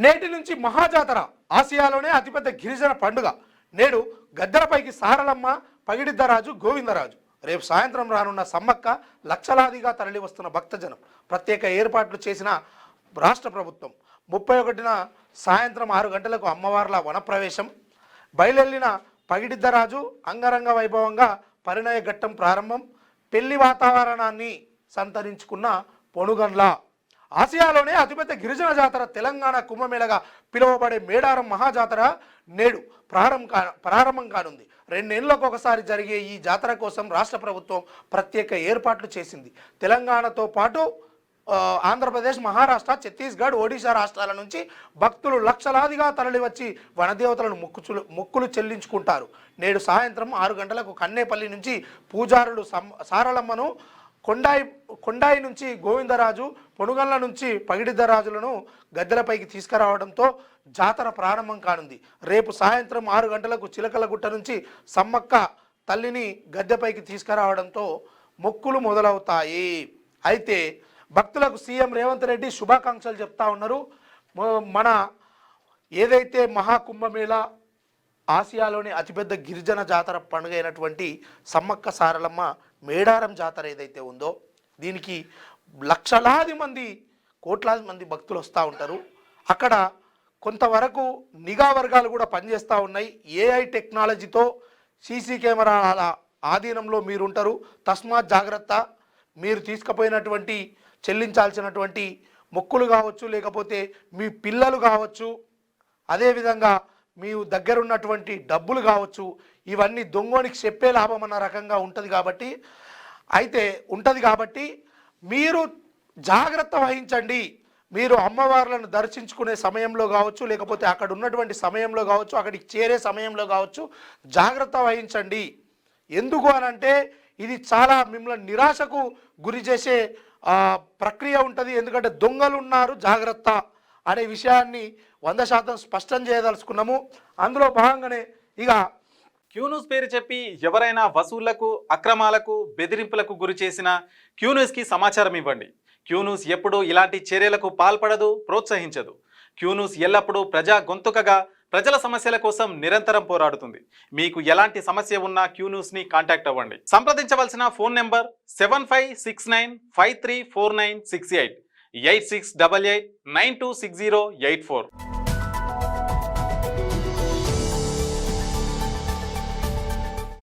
నేటి నుంచి మహాజాతర, ఆసియాలోనే అతిపెద్ద గిరిజన పండుగ. నేడు గద్దెలపైకి సారలమ్మ, పగిడిద్దరాజు, గోవిందరాజు. రేపు సాయంత్రం రానున్న సమ్మక్క, లక్షలాదిగా తరలి వస్తున్న భక్తజనం. ప్రత్యేక ఏర్పాట్లు చేసిన రాష్ట్ర ప్రభుత్వం. 31న సాయంత్రం 6 గంటలకు అమ్మవార్ల వనప్రవేశం. బయలెల్లిన పగిడిద్దరాజు అంగరంగ వైభవంగా పరిణయ ఘట్టం ప్రారంభం. పెళ్లి వాతావరణాన్ని సంతరించుకున్న పొనుగండ్ల. ఆసియాలోనే అతిపెద్ద గిరిజన జాతర, తెలంగాణ కుంభమేళగా పిలువబడే మేడారం మహాజాతర నేడు ప్రారంభం కానుంది. 2 ఏళ్లకు ఒకసారి జరిగే ఈ జాతర కోసం రాష్ట్ర ప్రభుత్వం ప్రత్యేక ఏర్పాట్లు చేసింది. తెలంగాణతో పాటు ఆంధ్రప్రదేశ్, మహారాష్ట్ర, ఛత్తీస్గఢ్, ఒడిశా రాష్ట్రాల నుంచి భక్తులు లక్షలాదిగా తరలివచ్చి వనదేవతలను మొక్కులు చెల్లించుకుంటారు. నేడు సాయంత్రం 6 గంటలకు కన్నేపల్లి నుంచి పూజారులు సారలమ్మను, కొండాయి నుంచి గోవిందరాజు, పొనుగండ్ల నుంచి పగిడిద్దరాజులను గద్దెలపైకి తీసుకురావడంతో జాతర ప్రారంభం కానుంది. రేపు సాయంత్రం 6 గంటలకు చిలకలగుట్ట నుంచి సమ్మక్క తల్లిని గద్దెపైకి తీసుకురావడంతో మొక్కులు మొదలవుతాయి. అయితే భక్తులకు సీఎం రేవంత్ రెడ్డి శుభాకాంక్షలు చెప్తా ఉన్నారు. మన ఏదైతే మహాకుంభమేళ, ఆసియాలోని అతిపెద్ద గిరిజన జాతర పండుగ అయినటువంటి సమ్మక్క సారలమ్మ మేడారం జాతర ఏదైతే ఉందో, దీనికి లక్షలాది మంది, కోట్లాది మంది భక్తులు వస్తూ ఉంటారు. అక్కడ కొంతవరకు నిఘా వర్గాలు కూడా పనిచేస్తూ ఉన్నాయి. ఏఐ టెక్నాలజీతో సీసీ కెమెరాల ఆధీనంలో మీరుంటారు. తస్మాత్ జాగ్రత్త. మీరు తీసుకుపోయినటువంటి చెల్లించాల్సినటువంటి మొక్కులు కావచ్చు, లేకపోతే మీ పిల్లలు కావచ్చు, అదేవిధంగా మీ దగ్గర ఉన్నటువంటి డబ్బులు కావచ్చు, ఇవన్నీ దొంగోనికి చెప్పే లాభం అన్న రకంగా ఉంటుంది కాబట్టి మీరు జాగ్రత్త వహించండి. మీరు అమ్మవార్లను దర్శించుకునే సమయంలో కావచ్చు, లేకపోతే అక్కడ ఉన్నటువంటి సమయంలో కావచ్చు, అక్కడికి చేరే సమయంలో కావచ్చు, జాగ్రత్త వహించండి. ఎందుకు అనంటే ఇది చాలా మిమ్మల్ని నిరాశకు గురి చేసే ప్రక్రియ ఉంటుంది. ఎందుకంటే దొంగలు ఉన్నారు, జాగ్రత్త అనే విషయాన్ని 100% స్పష్టం చేయదలుచుకున్నాము. అందులో భాగంగానే ఇక క్యూన్యూస్ పేరు చెప్పి ఎవరైనా వసూళ్లకు, అక్రమాలకు, బెదిరింపులకు గురి చేసిన క్యూన్యూస్కి సమాచారం ఇవ్వండి. క్యూన్యూస్ ఎప్పుడూ ఇలాంటి చర్యలకు పాల్పడదు, ప్రోత్సహించదు. క్యూన్యూస్ ఎల్లప్పుడూ ప్రజా గొంతుకగా ప్రజల సమస్యల కోసం నిరంతరం పోరాడుతుంది. మీకు ఎలాంటి సమస్య ఉన్నా క్యూన్యూస్ని కాంటాక్ట్ అవ్వండి. సంప్రదించవలసిన ఫోన్ నెంబర్ 7569534968 8688926084.